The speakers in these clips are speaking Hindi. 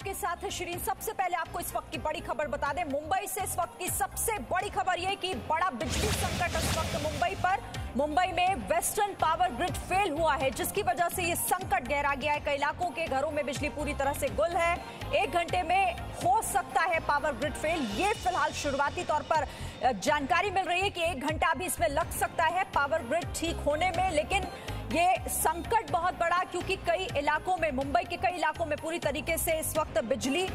आपके साथ है शिरीन। सबसे पहले आपको इस वक्त की बड़ी खबर बता दें, मुंबई से इस वक्त की सबसे बड़ी खबर यह कि बड़ा बिजली संकट इस वक्त मुंबई पर। मुंबई में वेस्टर्न पावर ग्रिड फेल हुआ है, जिसकी वजह से ये संकट गहरा गया है। कई इलाकों के घरों में बिजली पूरी तरह से गुल है। 1 घंटे में हो सकता है पावर ग्रिड फेल। ये फिलहाल शुरुआती तौर पर जानकारी मिल रही है कि 1 घंटा भी इसमें लग सकता है पावर ग्रिड ठीक होने में। लेकिन ये संकट बहुत बड़ा, क्योंकि कई इलाकों में, मुंबई के कई इलाकों में पूरी तरीके से इस वक्त बिजली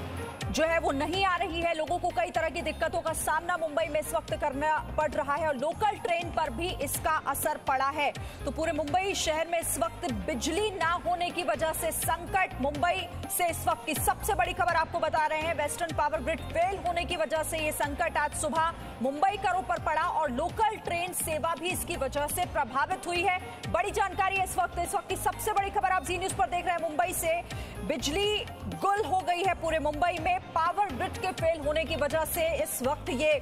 जो है वो नहीं आ रही है। लोगों को कई तरह की दिक्कतों का सामना मुंबई में इस वक्त करना पड़ रहा है और लोकल ट्रेन पर भी इसका असर पड़ा है। तो पूरे मुंबई शहर में इस वक्त बिजली ना होने की वजह से संकट। मुंबई से इस वक्त की सबसे बड़ी खबर आपको बता रहे हैं, वेस्टर्न पावर ग्रिड फेल होने की वजह से ये संकट आज सुबह मुंबई करों पर पड़ा और लोकल ट्रेन सेवा भी इसकी वजह से प्रभावित हुई है। बड़ी जानकारी है इस वक्त की सबसे बड़ी खबर आप जी न्यूज पर देख रहे हैं। मुंबई से बिजली गुल हो गई है पूरे मुंबई में पावर ग्रिड के फेल होने की वजह से। इस वक्त ये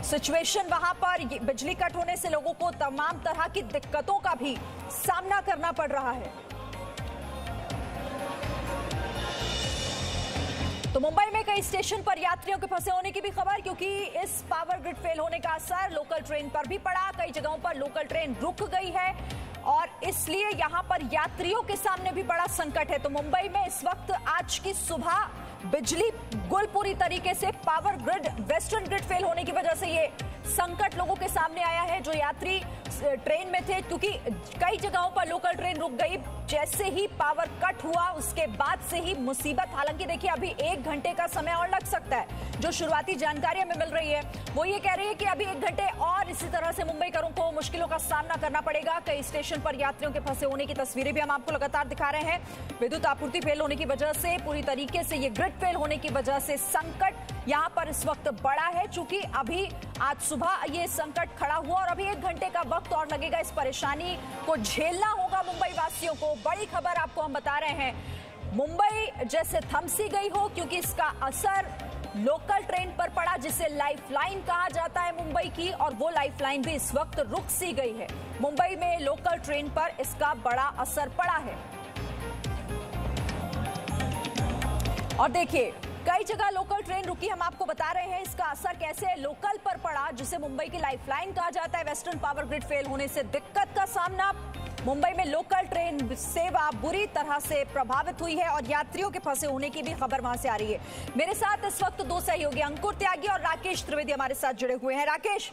सिचुएशन, वहां पर बिजली कट होने से लोगों को तमाम तरह की दिक्कतों का भी सामना करना पड़ रहा है। तो मुंबई में कई स्टेशन पर यात्रियों के फंसे होने की भी खबर, क्योंकि इस पावर ग्रिड फेल होने का असर लोकल ट्रेन पर भी पड़ा। कई जगहों पर लोकल ट्रेन रुक गई है और इसलिए यहां पर यात्रियों के सामने भी बड़ा संकट है। तो मुंबई में इस वक्त आज की सुबह बिजली गुल पूरी तरीके से, power grid, western grid fail होने की वजह से ये संकट लोगों के सामने आया है जो यात्री ट्रेन में थे, क्योंकि कई जगहों पर लोकल ट्रेन रुक गई। जैसे ही पावर कट हुआ उसके बाद से ही मुसीबत। हालांकि देखिए अभी 1 घंटे का समय और लग सकता है। जो शुरुआती जानकारी हमें मिल रही है वो ये कह रही है कि अभी 1 घंटे और इसी तरह से मुंबईकरों को मुश्किलों का सामना करना पड़ेगा। कई स्टेशन पर यात्रियों के फंसे होने की तस्वीरें भी हम आपको लगातार दिखा रहे हैं। विद्युत आपूर्ति फेल होने की वजह से, पूरी तरीके से ये ग्रिड फेल होने की वजह से संकट यहां पर इस वक्त बड़ा है। चूंकि अभी आज सुबह ये संकट खड़ा हुआ और अभी 1 घंटे का वक्त और लगेगा। इस परेशानी को झेलना होगा मुंबई वासियों को। बड़ी खबर आपको हम बता रहे हैं, मुंबई जैसे थम सी गई हो, क्योंकि इसका असर लोकल ट्रेन पर पड़ा, जिसे लाइफलाइन कहा जाता है मुंबई की, और वो लाइफलाइन भी इस वक्त रुक सी गई है। मुंबई में लोकल ट्रेन पर इसका बड़ा असर पड़ा है। और देखिए कई जगह लोकल ट्रेन रुकी, हम आपको बता रहे हैं इसका असर कैसे लोकल पर पड़ा, जिसे मुंबई की लाइफलाइन कहा जाता है। वेस्टर्न पावर ग्रिड फेल होने से दिक्कत का सामना मुंबई में लोकल ट्रेन सेवा बुरी तरह से प्रभावित हुई है और यात्रियों के फंसे होने की भी खबर वहां से आ रही है। मेरे साथ इस वक्त 2 सहयोगी अंकुर त्यागी और राकेश त्रिवेदी हमारे साथ जुड़े हुए हैं। राकेश,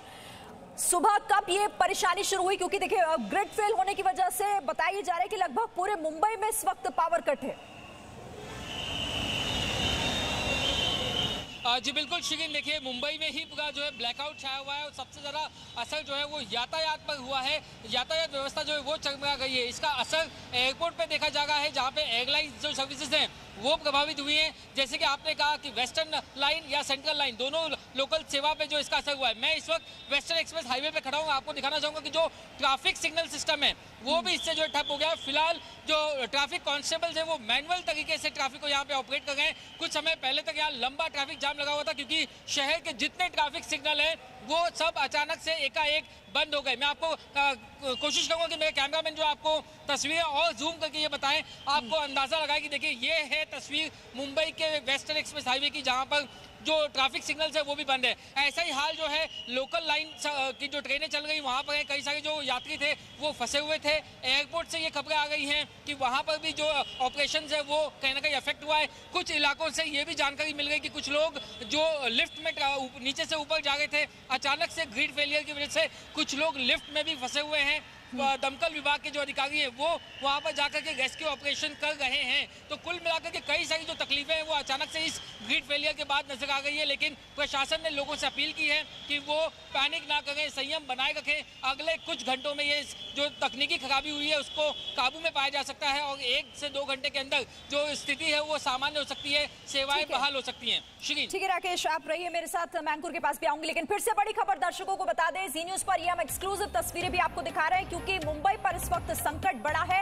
सुबह कब ये परेशानी शुरू हुई? क्योंकि देखिए ग्रिड फेल होने की वजह से बताया जा रहा है कि लगभग पूरे मुंबई में इस वक्त पावर कट है। जी बिल्कुल शिरीन, देखिए मुंबई में ही पूरा जो है ब्लैकआउट छाया हुआ है और सबसे ज़्यादा असर जो है वो यातायात पर हुआ है। यातायात व्यवस्था जो है वो चरमरा गई है। इसका असर एयरपोर्ट पे देखा जा रहा है, जहाँ पे एयरलाइंस जो सर्विसेज हैं वो प्रभावित हुई हैं। जैसे कि आपने कहा कि वेस्टर्न लाइन या सेंट्रल लाइन, दोनों लोकल सेवा पे जो इसका असर हुआ है। मैं इस वक्त वेस्टर्न एक्सप्रेस हाईवे पे खड़ा हूँ। आपको दिखाना चाहूँगा कि जो ट्रैफिक सिग्नल सिस्टम है वो भी इससे जो है ठप हो गया है। फिलहाल जो ट्रैफिक कॉन्स्टेबल्स है वो मैनुअल तरीके से ट्रैफिक को यहाँ पे ऑपरेट कर रहे हैं। कुछ समय पहले तक यहाँ लंबा ट्रैफिक जाम लगा हुआ था, क्योंकि शहर के जितने ट्रैफिक सिग्नल हैं वो सब अचानक से एकाएक बंद हो गए। मैं आपको कोशिश करूंगा कि मेरे कैमरामैन जो आपको तस्वीरें और जूम करके ये बताएं, आपको अंदाजा लगाए कि देखिए ये है तस्वीर मुंबई के वेस्टर्न एक्सप्रेस हाईवे की, जहां पर जो ट्रैफिक सिग्नल्स है वो भी बंद है। ऐसा ही हाल जो है लोकल लाइन की जो ट्रेनें चल गई वहाँ पर कई सारे जो यात्री थे वो फंसे हुए थे। एयरपोर्ट से ये खबरें आ गई हैं कि वहाँ पर भी जो ऑपरेशन है वो कहीं ना कहीं अफेक्ट हुआ है। कुछ इलाकों से ये भी जानकारी मिल गई कि कुछ लोग जो लिफ्ट में नीचे से ऊपर जा रहे थे, अचानक से ग्रिड फेलियर की वजह से कुछ लोग लिफ्ट में भी फंसे हुए हैं। दमकल विभाग के जो अधिकारी हैं वो वहाँ पर जाकर के रेस्क्यू ऑपरेशन कर रहे हैं। तो कुल मिलाकर के कई सारी जो तकलीफें हैं वो अचानक से इस ग्रिड फेलियर के बाद नजर आ गई है। लेकिन प्रशासन ने लोगों से अपील की है कि वो पैनिक ना करें, संयम बनाए रखें। अगले कुछ घंटों में ये जो तकनीकी खराबी हुई है उसको काबू में पाया जा सकता है और 1 से 2 घंटे के अंदर जो स्थिति है वो सामान्य हो सकती है, सेवाएं बहाल हो सकती हैं। श्री ठीक है राकेश, आप रहिए मेरे साथ, मैं अंकुर के पास भी आऊंगी। लेकिन फिर से बड़ी खबर दर्शकों को बता दें, जी न्यूज पर ये हम एक्सक्लूसिव तस्वीरें भी आपको दिखा रहे हैं, क्योंकि मुंबई पर इस वक्त संकट बड़ा है।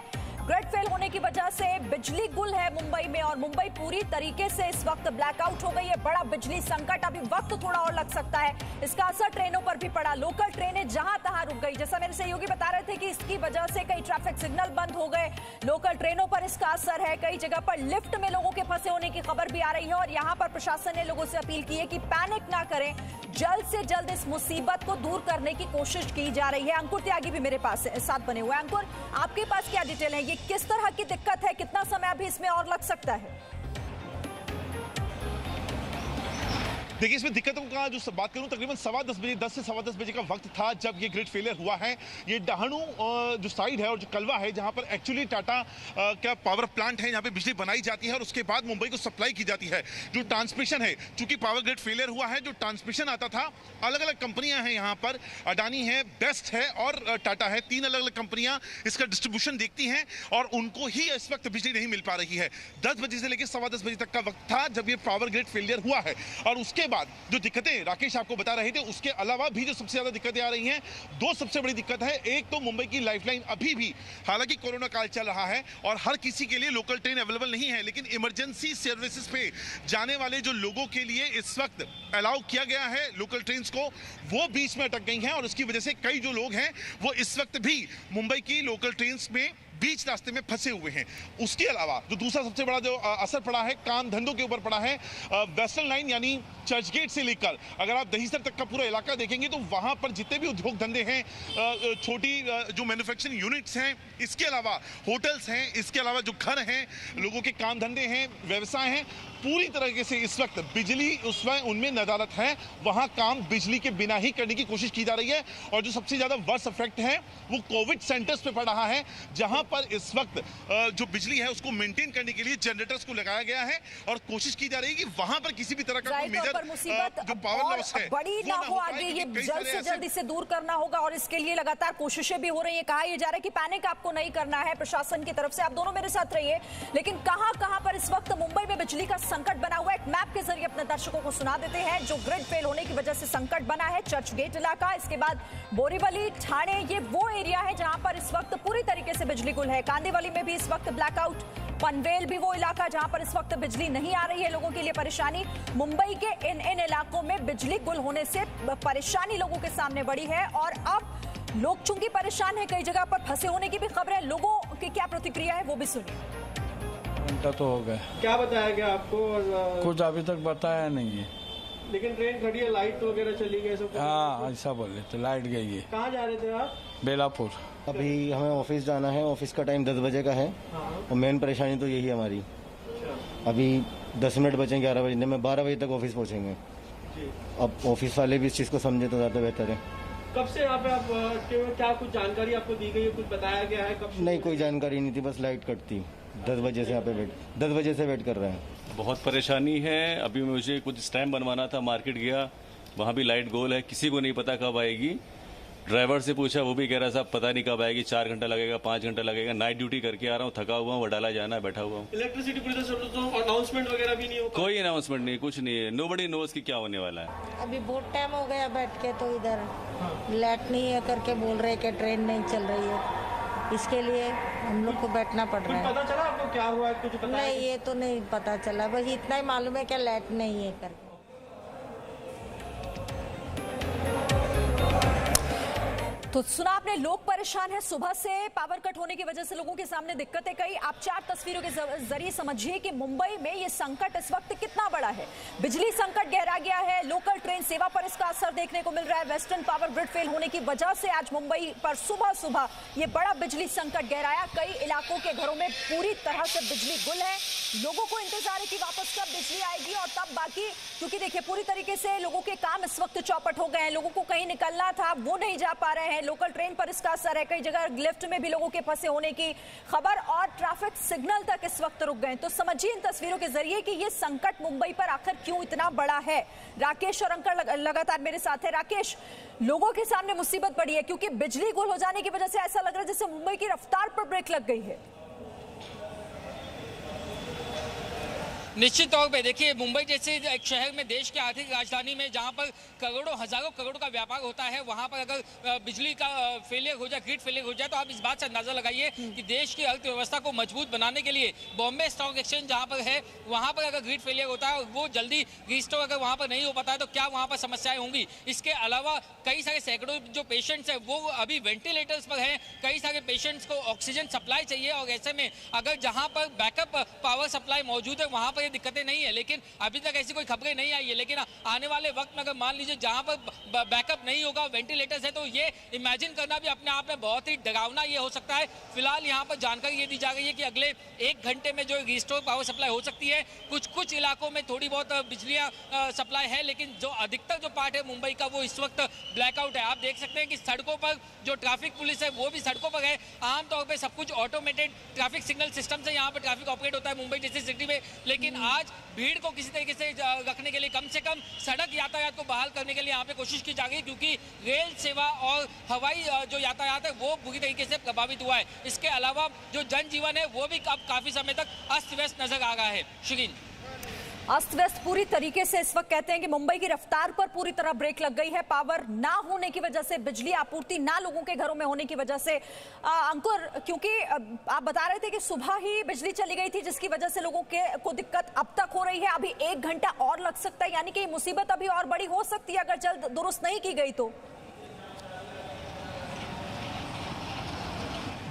ग्रिड फेल होने की वजह से बिजली गुल है मुंबई में और मुंबई पूरी तरीके से इस वक्त ब्लैकआउट हो गई है। बड़ा बिजली संकट, अभी वक्त थोड़ा और लग सकता है। इसका असर ट्रेनों पर भी पड़ा, लोकल ट्रेनें जहां तहां रुक गई। जैसा मेरे सहयोगी बता रहे थे कि इसकी वजह से कई ट्रैफिक सिग्नल बंद हो गए, लोकल ट्रेनों पर इसका असर है। कई जगह पर लिफ्ट में लोगों के फंसे होने की खबर भी आ रही है और यहां पर प्रशासन ने लोगों से अपील की है कि पैनिक ना करें, जल्द से जल्द इस मुसीबत को दूर करने की कोशिश की जा रही है। अंकुर त्यागी भी मेरे पास साथ बने हुए हैं। अंकुर, आपके पास क्या डिटेल है? ये किस तरह की दिक्कत है, कितना समय अभी इसमें और लग सकता है? देखिए, इसमें दिक्कतों का जो बात करूं, तकरीबन 10:15 बजे, 10 से 10:15 बजे का वक्त था जब ये ग्रिड फेलियर हुआ है। ये डहाणू जो साइड है और जो कलवा है, जहां पर एक्चुअली टाटा का पावर प्लांट है, यहाँ पे बिजली बनाई जाती है और उसके बाद मुंबई को सप्लाई की जाती है। जो ट्रांसमिशन है, चूंकि पावर ग्रिड फेलियर हुआ है, जो ट्रांसमिशन आता था, अलग अलग कंपनियां हैं यहाँ पर, अडानी है, बेस्ट है और टाटा है, 3 अलग अलग कंपनियां इसका डिस्ट्रीब्यूशन देखती हैं और उनको ही इस वक्त बिजली नहीं मिल पा रही है। 10 बजे से लेकर 10:15 बजे तक का वक्त था जब ये पावर ग्रिड फेलियर हुआ है। और उसके बाद जो दिक्कतें राकेश आपको बता रहे थे, उसके अलावा भी जो सबसे ज्यादा दिक्कतें आ रही हैं, 2 सबसे बड़ी दिक्कत है। एक तो मुंबई की लाइफलाइन अभी भी, हालांकि कोरोना काल चल रहा है और हर किसी के लिए लोकल ट्रेन अवेलेबल नहीं है, लेकिन इमरजेंसी सर्विसेज पे जाने वाले जो लोगों के लिए इस वक्त अलाउ किया गया है लोकल ट्रेन को, वो बीच में अटक गई हैं और उसकी वजह से कई जो लोग हैं वो इस वक्त भी मुंबई की लोकल ट्रेन में बीच रास्ते में फंसे हुए हैं। उसके अलावा जो दूसरा सबसे बड़ा जो असर पड़ा है, काम धंधों के ऊपर पड़ा है। वेस्टर्न लाइन यानी चर्च गेट से लेकर अगर आप दहीसर तक का पूरा इलाका देखेंगे तो वहां पर जितने भी उद्योग धंधे हैं, छोटी जो मैन्युफैक्चरिंग यूनिट्स हैं, इसके अलावा होटल्स हैं, इसके अलावा जो घर हैं, लोगों के काम धंधे हैं, व्यवसाय हैं, पूरी तरीके से इस वक्त बिजली उसमें उनमें नदारत है। वहां काम बिजली के बिना ही करने की कोशिश की जा रही है और जो सबसे ज्यादा वर्स्ट इफेक्ट है वो कोविड सेंटर्स पे पड़ रहा है, जहां पर इस वक्त जो बिजली है उसको मेंटेन करने के लिए जनरेटर्स को लगाया गया है और कोशिश की जा रही है कि वहां पर किसी भी तरह का कोई मेजर जो पावर लॉस है बड़ी ना हो आगे, ये जल्द से जल्द इसे दूर करना होगा और इसके लिए लगातार कोशिशें भी हो रही है। कहा यह जा रहा है कि पैनिक आपको नहीं करना है प्रशासन की तरफ से। आप दोनों मेरे साथ रहिए, लेकिन कहां पर इस वक्त मुंबई में बिजली का संकट बना हुआ है, एक मैप के जरिए अपने दर्शकों को सुना देते हैं। जो ग्रिड फेल होने की वजह से संकट बना है, चर्च गेट इलाका, इसके बाद बोरीवली, ठाणे, ये वो एरिया है जहां पर इस वक्त पूरी तरीके से बिजली गुल है। कांदिवली में भी इस वक्त ब्लैकआउट, पनवेल भी वो इलाका जहां पर इस वक्त बिजली नहीं आ रही है, लोगों के लिए परेशानी। मुंबई के इन इलाकों में बिजली गुल होने से परेशानी लोगों के सामने बड़ी है और अब लोग चूंकि परेशान है, कई जगह पर फंसे होने की भी खबर है। लोगों की क्या प्रतिक्रिया है वो भी सुनिए। घंटा तो हो गया। क्या बताया गया आपको? कुछ अभी तक बताया नहीं है, लेकिन ट्रेन खड़ी है, लाइट वगैरह चली गई सब? हाँ, ऐसा बोले तो लाइट गई है। कहाँ जा रहे थे आप? बेलापुर। अभी हमें ऑफिस जाना है, ऑफिस का टाइम 10 बजे का है। और मेन परेशानी तो यही है हमारी। अभी 10 मिनट बचे 11 बजे में, 12 बजे तक ऑफिस पहुंचेंगे। अब ऑफिस वाले भी इस चीज़ को समझे तो ज़्यादा बेहतर है। कब से यहाँ पे आप क्या कुछ जानकारी आपको दी गई है, कुछ बताया गया है? कब? नहीं, कोई जानकारी नहीं थी, बस लाइट कटती। 10 बजे से यहाँ पे 10 बजे से वेट कर रहे हैं। बहुत परेशानी है। अभी मुझे कुछ स्टैम्प बनवाना था, मार्केट गया, वहाँ भी लाइट गोल है, किसी को नहीं पता कब आएगी। ड्राइवर से पूछा, वो भी कह रहा साहब पता नहीं कब आएगी, 4 घंटा लगेगा, 5 घंटा लगेगा। नाइट ड्यूटी करके आ रहा हूँ, थका हुआ हूँ, वडाला जाना है, बैठा हुआ हूँ। इलेक्ट्रिसिटी अनाउंसमेंट वगैरह भी नहीं होगा? कोई अनाउंसमेंट नहीं, कुछ नहीं है। नोबडी नोज कि क्या होने वाला है। अभी बहुत टाइम हो गया बैठ के, तो इधर लाइट नहीं है करके बोल रहे कि ट्रेन नहीं चल रही है, इसके लिए हम लोग को बैठना पड़ रहा है। पता चला आपको क्या हुआ? कुछ पता नहीं, ये तो नहीं पता चला, बस इतना ही मालूम है कि लाइट नहीं है करके। तो सुना आपने, लोग परेशान हैं। सुबह से पावर कट होने की वजह से लोगों के सामने दिक्कतें कई। आप 4 तस्वीरों के जरिए समझिए कि मुंबई में ये संकट इस वक्त कितना बड़ा है। बिजली संकट गहरा गया है, लोकल ट्रेन सेवा पर इसका असर देखने को मिल रहा है। वेस्टर्न पावर ग्रिड फेल होने की वजह से आज मुंबई पर सुबह सुबह ये बड़ा बिजली संकट गहराया। कई इलाकों के घरों में पूरी तरह से बिजली गुल है। लोगों को इंतजार है कि वापस कब बिजली आएगी और तब बाकी, क्योंकि देखिए पूरी तरीके से लोगों के काम इस वक्त चौपट हो गए हैं। लोगों को कहीं निकलना था, वो नहीं जा पा रहे हैं। लोकल ट्रेन पर इसका असर है, कई जगह लिफ्ट में भी लोगों के फंसे होने की खबर और ट्रैफिक सिग्नल तक इस वक्त रुक गए। तो समझिए इन तस्वीरों के जरिए कि ये संकट मुंबई पर आखिर क्यों इतना बड़ा है। राकेश और अंकल लगातार मेरे साथ है। राकेश, लोगों के सामने मुसीबत पड़ी है क्योंकि बिजली गुल हो जाने की वजह से ऐसा लग रहा है जैसे मुंबई की रफ्तार पर ब्रेक लग गई है। निश्चित तौर पे देखिए, मुंबई जैसे एक शहर में, देश की आर्थिक राजधानी में, जहां पर करोड़ों हजारों करोड़ का व्यापार होता है, वहां पर अगर बिजली का फेलियर हो जाए, ग्रिड फेलियर हो जाए, तो आप इस बात से अंदाजा लगाइए कि देश की अर्थव्यवस्था को मजबूत बनाने के लिए बॉम्बे स्टॉक एक्सचेंज जहां पर है, वहां पर अगर ग्रिड फेलियर होता है और वो जल्दी रिस्टोर अगर वहां पर नहीं हो पाता है, तो क्या वहां पर समस्याएं होंगी। इसके अलावा कई सारे सैकड़ों जो पेशेंट्स हैं वो अभी वेंटिलेटर्स पर हैं, कई सारे पेशेंट्स को ऑक्सीजन सप्लाई चाहिए, और ऐसे में अगर जहां पर बैकअप पावर सप्लाई मौजूद है वहां पर ये दिक्कतें नहीं है। लेकिन अभी तक ऐसी कोई खबरें नहीं आई है। लेकिन आने वाले वक्त में अगर मान लीजिए जहां पर बैकअप नहीं होगा, वेंटिलेटर्स है, तो ये इमेजिन करना भी अपने आप में बहुत ही डरावना ये हो सकता है। फिलहाल यहाँ पर जानकारी ये दी जा रही है कि अगले 1 घंटे में जो रिस्टोर पावर सप्लाई हो सकती है। कुछ इलाकों में थोड़ी बहुत बिजलियाँ सप्लाई है, लेकिन जो अधिकतर जो पार्ट है मुंबई का वो इस वक्त ब्लैकआउट है। आप देख सकते हैं कि सड़कों पर जो ट्रैफिक पुलिस है वो भी सड़कों पर है। आमतौर पर सब कुछ ऑटोमेटेड ट्रैफिक सिग्नल सिस्टम से यहाँ पर ट्रैफिक ऑपरेट होता है मुंबई जैसी सिटी में, लेकिन आज भीड़ को किसी तरीके से रखने के लिए कम से कम सड़क यातायात को बहाल करने के लिए यहाँ पे कोशिश की जा रही है, क्योंकि रेल सेवा और हवाई जो यातायात है वो बुरी तरीके से प्रभावित हुआ है। इसके अलावा जो जनजीवन है वो भी अब काफी समय तक अस्त व्यस्त नजर आ रहा है। शिरीन, अस्त व्यस्त पूरी तरीके से इस वक्त कहते हैं कि मुंबई की रफ्तार पर पूरी तरह ब्रेक लग गई है। पावर ना होने की वजह से, बिजली आपूर्ति ना लोगों के घरों में होने की वजह से। अंकुर, क्योंकि आप बता रहे थे कि सुबह ही बिजली चली गई थी जिसकी वजह से लोगों को दिक्कत अब तक हो रही है, अभी 1 घंटा और लग सकता है, यानी कि मुसीबत अभी और बड़ी हो सकती है अगर जल्द दुरुस्त नहीं की गई तो।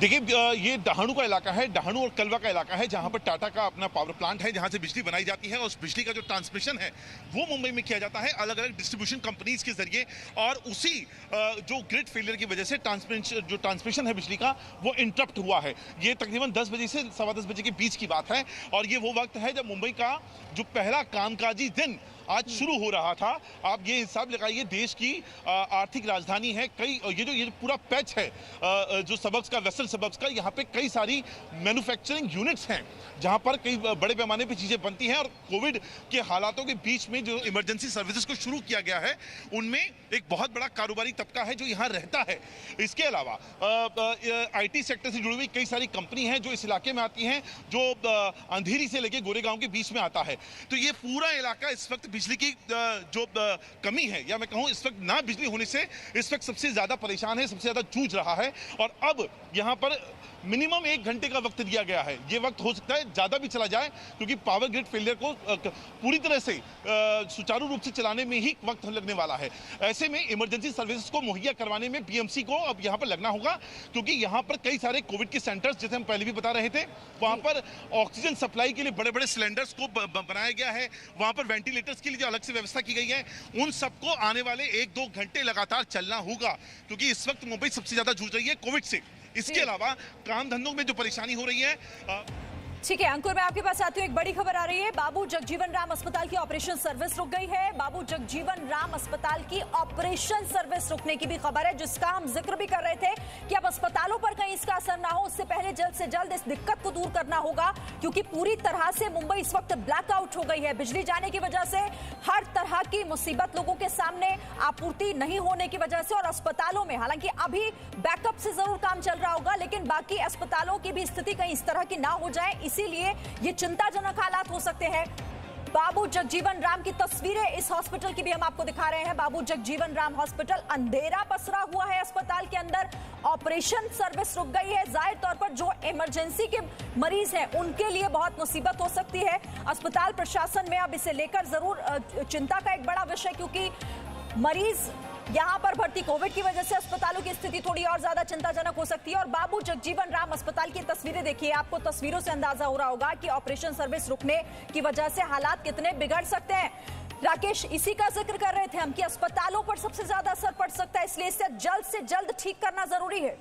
देखिए, ये डहाणू का इलाका है, डहाणू और कलवा का इलाका है, जहां पर टाटा का अपना पावर प्लांट है, जहां से बिजली बनाई जाती है, और उस बिजली का जो ट्रांसमिशन है वो मुंबई में किया जाता है अलग अलग डिस्ट्रीब्यूशन कंपनीज के जरिए। और उसी जो ग्रिड फेलियर की वजह से ट्रांसमिशन है बिजली का वो इंटरप्ट हुआ है। ये तकरीबन 10 बजे से 10:15 बजे के बीच की बात है, और ये वो वक्त है जब मुंबई का जो पहला कामकाजी दिन आज शुरू हो रहा था। आप ये हिसाब लगाइए, देश की आर्थिक राजधानी है, कई ये जो पूरा पैच है जो सबब्स का, वेस्टर्न सबब्स का, यहाँ पे कई सारी मैन्युफैक्चरिंग यूनिट्स हैं जहाँ पर कई बड़े पैमाने पे चीज़ें बनती हैं। और कोविड के हालातों के बीच में जो इमरजेंसी सर्विसेज को शुरू किया गया है उनमें एक बहुत बड़ा कारोबारी तबका है जो यहाँ रहता है। इसके अलावा IT सेक्टर से जुड़ी हुई कई सारी कंपनी हैं जो इस इलाके में आती हैं, जो अंधेरी से लेके गोरेगांव के बीच में आता है। तो ये पूरा इलाका इस वक्त बिजली की जो कमी है, या मैं कहूँ इस वक्त ना बिजली होने से इस वक्त सबसे ज्यादा परेशान है, सबसे ज्यादा जूझ रहा है। और अब यहाँ पर मिनिमम 1 घंटे का वक्त दिया गया है। ये वक्त हो सकता है ज्यादा भी चला जाए, क्योंकि पावर ग्रिड फेलियर को पूरी तरह से सुचारू रूप से चलाने में ही वक्त लगने वाला है। ऐसे में इमरजेंसी सर्विसेज को मुहैया करवाने में BMC को अब यहाँ पर लगना होगा, क्योंकि यहाँ पर कई सारे कोविड के सेंटर्स, जैसे हम पहले भी बता रहे थे, वहाँ पर ऑक्सीजन सप्लाई के लिए बड़े बड़े सिलेंडर्स को बनाया गया है, वहाँ पर वेंटिलेटर्स के लिए जो अलग से व्यवस्था की गई है, उन सबको आने वाले 1-2 घंटे लगातार चलना होगा, क्योंकि इस वक्त मुंबई सबसे ज्यादा जूझ रही है कोविड से। इसके अलावा काम धंधों में जो परेशानी हो रही है। ठीक है अंकुर, मैं आपके पास आती हूँ। एक बड़ी खबर आ रही है, बाबू जगजीवन राम अस्पताल की ऑपरेशन सर्विस रुक गई है। बाबू जगजीवन राम अस्पताल की ऑपरेशन सर्विस रुकने की भी खबर है, जिसका हम जिक्र भी कर रहे थे कि अब अस्पतालों पर कहीं इसका असर ना हो, उससे पहले जल्द से जल्द इस दिक्कत को दूर करना होगा, क्योंकि पूरी तरह से मुंबई इस वक्त ब्लैकआउट हो गई है। बिजली जाने की वजह से हर तरह की मुसीबत लोगों के सामने, आपूर्ति नहीं होने की वजह से। और अस्पतालों में हालांकि अभी बैकअप से जरूर काम चल रहा होगा, लेकिन बाकी अस्पतालों की भी स्थिति कहीं इस तरह की ना हो जाए, इसीलिए ये चिंताजनक हालात हो सकते हैं। बाबू जगजीवन राम की तस्वीरें इस हॉस्पिटल की भी हम आपको दिखा रहे हैं। बाबू जगजीवन राम हॉस्पिटल, अंधेरा पसरा हुआ है अस्पताल के अंदर, ऑपरेशन सर्विस रुक गई है। जाहिर तौर पर जो इमरजेंसी के मरीज हैं उनके लिए बहुत मुसीबत हो सकती है। अस्पताल प्रशासन में अब इसे लेकर जरूर चिंता का एक बड़ा विषय, क्योंकि मरीज यहां पर भर्ती कोविड की वजह से अस्पतालों की स्थिति थोड़ी और ज्यादा चिंताजनक हो सकती है। और बाबू जगजीवन राम अस्पताल की तस्वीरें देखिए, आपको तस्वीरों से अंदाजा हो रहा होगा कि ऑपरेशन सर्विस रुकने की वजह से हालात कितने बिगड़ सकते हैं। राकेश, इसी का जिक्र कर रहे थे हम कि अस्पतालों पर सबसे ज्यादा असर पड़ सकता है, इसलिए इसे जल्द से जल्द ठीक करना जरूरी है।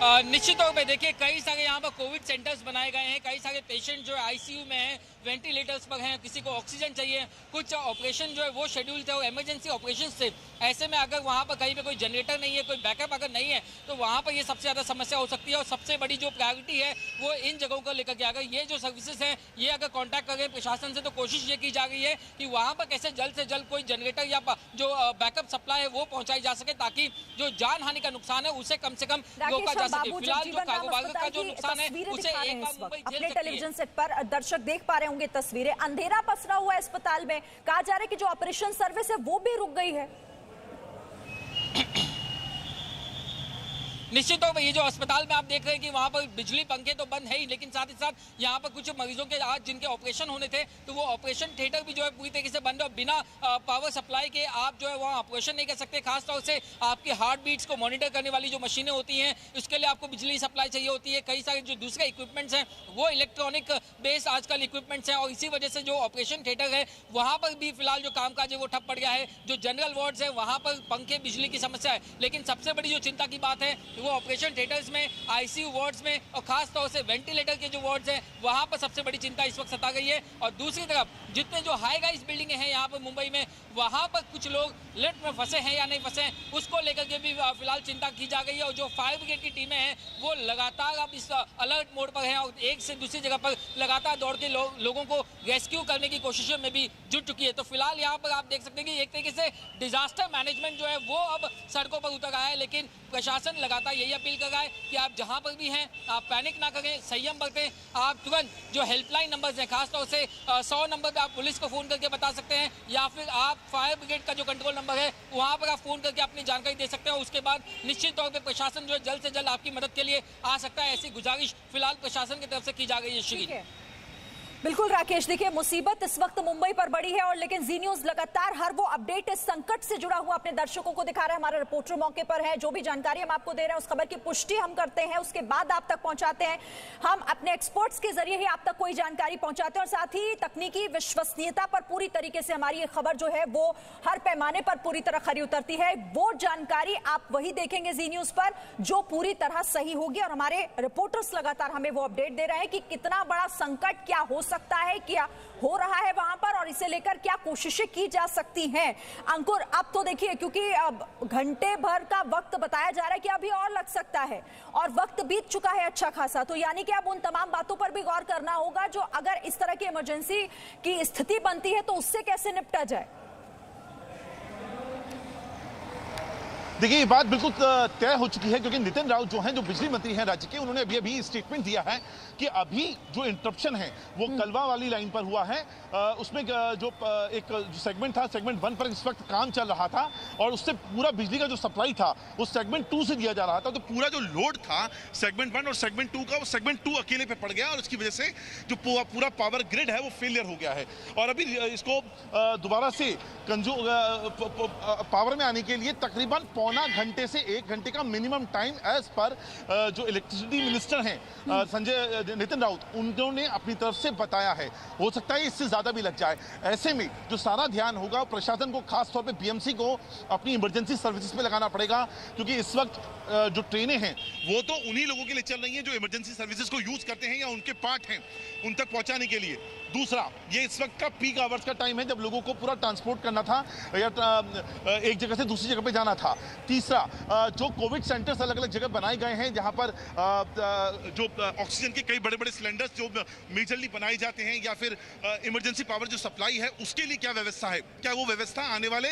निश्चित तौर पे देखिए, कई सारे यहाँ पर कोविड सेंटर्स बनाए गए हैं, कई सारे पेशेंट जो है ICU में हैं, वेंटिलेटर्स पर हैं, किसी को ऑक्सीजन चाहिए, कुछ ऑपरेशन जो है वो शेड्यूल थे, वो इमरजेंसी ऑपरेशन थे। ऐसे में अगर वहाँ पर कहीं पे कोई जनरेटर नहीं है, कोई बैकअप अगर नहीं है, तो वहाँ पर ये सबसे ज़्यादा समस्या हो सकती है। और सबसे बड़ी जो प्रायोरिटी है वो इन जगहों को लेकर के, अगर ये जो सर्विसेज हैं ये अगर कॉन्टैक्ट करें प्रशासन से, तो कोशिश ये की जा रही है कि वहाँ पर कैसे जल्द से जल्द कोई जनरेटर या जो बैकअप सप्लाई है वो पहुँचाई जा सके, ताकि जो जान हानि का नुकसान है उसे कम से कम रोका जा बाबू फिलहाल जो जगजीवन राम कारोबार का जो अस्पताल की नुकसान है तस्वीरें उसे दिखा रहे एक हैं बार इस मुंबई वक्त। झेल अपने सकती है। टेलीविजन सेट पर दर्शक देख पा रहे होंगे तस्वीरें। अंधेरा पसरा हुआ है अस्पताल में। कहा जा रहा है कि जो ऑपरेशन सर्विस है वो भी रुक गई है। निश्चित तौर पर ये जो अस्पताल में आप देख रहे हैं कि वहाँ पर बिजली पंखे तो बंद है ही, लेकिन साथ ही साथ यहाँ पर कुछ मरीजों के आज जिनके ऑपरेशन होने थे तो वो ऑपरेशन थिएटर भी जो है पूरी तरीके से बंद है और बिना पावर सप्लाई के आप जो है वहाँ ऑपरेशन नहीं कर सकते। खासतौर से आपके हार्ट बीट्स को मॉनिटर करने वाली जो मशीनें होती हैं उसके लिए आपको बिजली सप्लाई चाहिए होती है। कई सारे जो दूसरे इक्विपमेंट्स हैं वो इलेक्ट्रॉनिक बेस्ड आजकल इक्विपमेंट्स हैं और इसी वजह से जो ऑपरेशन थिएटर है वहाँ पर भी फिलहाल जो कामकाज है वो ठप पड़ गया है। जो जनरल वार्ड्स है वहाँ पर पंखे बिजली की समस्या है, लेकिन सबसे बड़ी जो चिंता की बात है वो ऑपरेशन थिएटर्स में, आईसीयू वार्ड्स में और खास तौर से वेंटिलेटर के जो वार्ड्स हैं वहां पर सबसे बड़ी चिंता इस वक्त सता गई है। और दूसरी तरफ जितने जो हाई राइज बिल्डिंगें हैं यहाँ पर मुंबई में वहां पर कुछ लोग लिफ्ट में फंसे हैं या नहीं फंसे हैं उसको लेकर के भी फिलहाल चिंता की जा गई है। और जो फायर ब्रिगेड की टीमें हैं वो लगातार अब इस अलर्ट मोड पर हैं और एक से दूसरी जगह पर लगातार दौड़ के लोगों को रेस्क्यू करने की कोशिशों में भी जुट चुकी है। तो फिलहाल यहाँ पर आप देख सकते हैं कि एक तरीके से डिजास्टर मैनेजमेंट जो है वो अब सड़कों पर उतर आया है, लेकिन प्रशासन लगातार यही अपील कर रहा है कि आप जहां पर भी हैं आप पैनिक ना करें, संयम बरतें। आप तुरंत जो हेल्पलाइन नंबर्स हैं खासतौर से 100 नंबर पे आप पुलिस को फोन करके बता सकते हैं या फिर आप फायर ब्रिगेड का जो कंट्रोल नंबर है वहां पर आप फोन करके अपनी जानकारी दे सकते हैं। उसके बाद निश्चित तौर पर प्रशासन जो है जल्द से जल्द आपकी मदद के लिए आ सकता है, ऐसी गुजारिश फिलहाल प्रशासन की तरफ से की जा रही है। श्री बिल्कुल राकेश, देखिए मुसीबत इस वक्त मुंबई पर बड़ी है और लेकिन जी न्यूज लगातार हर वो अपडेट इस संकट से जुड़ा हुआ अपने दर्शकों को दिखा रहा है। हमारे रिपोर्टर मौके पर है, जो भी जानकारी हम आपको दे रहे हैं उस खबर की पुष्टि हम करते हैं, उसके बाद आप तक पहुंचाते हैं। हम अपने एक्सपर्ट्स के जरिए ही आप तक कोई जानकारी पहुंचाते हैं और साथ ही तकनीकी विश्वसनीयता पर पूरी तरीके से हमारी ये खबर जो है वो हर पैमाने पर पूरी तरह खरी उतरती है। वो जानकारी आप वही देखेंगे जी न्यूज पर जो पूरी तरह सही होगी और हमारे रिपोर्टर्स लगातार हमें वो अपडेट दे रहे हैं कि कितना बड़ा संकट क्या हो सकता है, क्या हो रहा है वहां पर और इसे लेकर क्या कोशिशें की जा सकती हैं। अंकुर, अब तो देखिए क्योंकि अब घंटे भर का वक्त बताया जा रहा है कि अभी और लग सकता है और वक्त बीत चुका है अच्छा खासा, तो यानी कि अब उन तमाम बातों पर भी गौर करना होगा जो अगर इस तरह की इमरजेंसी की स्थिति बनती है तो उससे कैसे निपटा जाए। देखिए ये बात बिल्कुल तय हो चुकी है क्योंकि नितिन राउत जो हैं, जो बिजली मंत्री हैं राज्य के, उन्होंने अभी स्टेटमेंट दिया है कि अभी जो इंटरप्शन है वो कलवा वाली लाइन पर हुआ है। उसमें जो एक सेगमेंट था, सेगमेंट 1 पर इस वक्त काम चल रहा था और उससे पूरा बिजली का जो सप्लाई था वो सेगमेंट 2 से दिया जा रहा था। तो पूरा जो लोड था सेगमेंट 1 और सेगमेंट 2 का वो सेगमेंट 2 अकेले पे पड़ गया और उसकी वजह से जो पूरा पावर ग्रिड है वो फेलियर हो गया है। और अभी इसको दोबारा से पावर में आने के लिए तकरीबन पौना घंटे से 1 घंटे का मिनिमम टाइम एज पर जो इलेक्ट्रिसिटी मिनिस्टर हैं नितिन राउत, उन्होंने अपनी तरफ से बताया है। हो सकता है इससे ज्यादा भी लग जाए। ऐसे में जो सारा ध्यान होगा प्रशासन को, खास तौर पे बीएमसी को अपनी इमरजेंसी सर्विसेज पे लगाना पड़ेगा क्योंकि इस वक्त जो ट्रेनें हैं वो तो उन्हीं लोगों के लिए चल रही हैं जो इमरजेंसी सर्विसेज को यूज करते हैं या उनके पार्ट हैं उन तक पहुंचाने के लिए। दूसरा, ये इस वक्त का पीक आवर्स का टाइम है जब लोगों को पूरा ट्रांसपोर्ट करना था या एक जगह से दूसरी जगह पे जाना था। तीसरा, जो कोविड सेंटर्स अलग अलग जगह बनाए गए हैं जहां पर जो ऑक्सीजन के कई बड़े बड़े सिलेंडर्स जो मेजरली बनाए जाते हैं या फिर इमरजेंसी पावर जो सप्लाई है उसके लिए क्या व्यवस्था है, क्या वो व्यवस्था आने वाले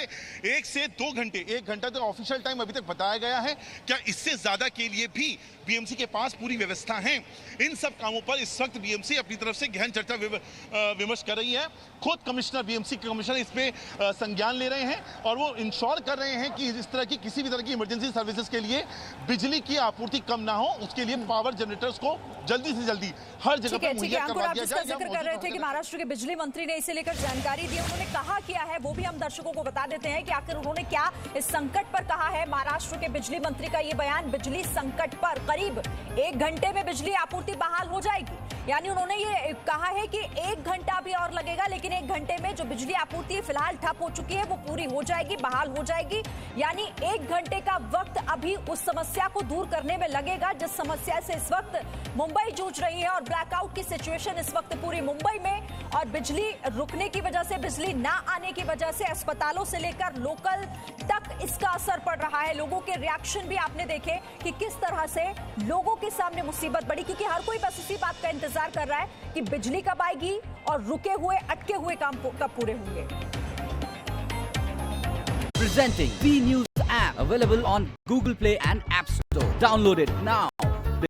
1 से 2 घंटे, 1 घंटा तो ऑफिशियल टाइम अभी तक बताया गया है, क्या इससे ज्यादा के लिए भी बीएमसी के पास पूरी व्यवस्था है। इन सब कामों पर इस वक्त बीएमसी अपनी तरफ से गहन चर्चा विमर्श कर रही है। खुद कमिश्नर, बीएमसी के कमिश्नर इस पे संज्ञान ले रहे हैं और वो इंश्योर कर रहे हैं कि इस तरह की किसी भी तरह की इमरजेंसी सर्विसेज के लिए बिजली की आपूर्ति कम ना हो, उसके लिए पावर जनरेटर्स को जल्दी से जल्दी हर जगह पर मुहैया करवा दिया जाए। जिक्र कर रहे थे कि महाराष्ट्र के बिजली मंत्री ने इसे लेकर जानकारी दी, उन्होंने कहा किया है वो भी हम दर्शकों को बता देते हैं कि आखिर उन्होंने क्या इस संकट पर कहा है। महाराष्ट्र के बिजली मंत्री का ये बयान, बिजली संकट पर करीब 1 घंटे में बिजली आपूर्ति बहाल हो जाएगी, यानी उन्होंने ये कहा है कि 1 घंटा भी और लगेगा लेकिन 1 घंटे में जो बिजली आपूर्ति फिलहाल ठप हो चुकी है वो पूरी हो जाएगी, बहाल हो जाएगी। यानी 1 घंटे का वक्त अभी उस समस्या को दूर करने में लगेगा जिस समस्या से इस वक्त मुंबई जूझ रही है और ब्लैकआउट की सिचुएशन इस वक्त पूरी मुंबई में और बिजली रुकने की वजह से, बिजली ना आने की वजह से अस्पतालों से लेकर लोकल तक इसका असर पड़ रहा है। लोगों के रिएक्शन भी आपने देखे कि किस तरह से लोगों के सामने मुसीबत बढ़ी, क्योंकि हर कोई बस इसी बात का इंतजार कर रहा है कि बिजली कब आएगी और रुके हुए, अटके हुए काम कब पूरे होंगे। Presenting B News app available on Google Play and App Store. Download it now.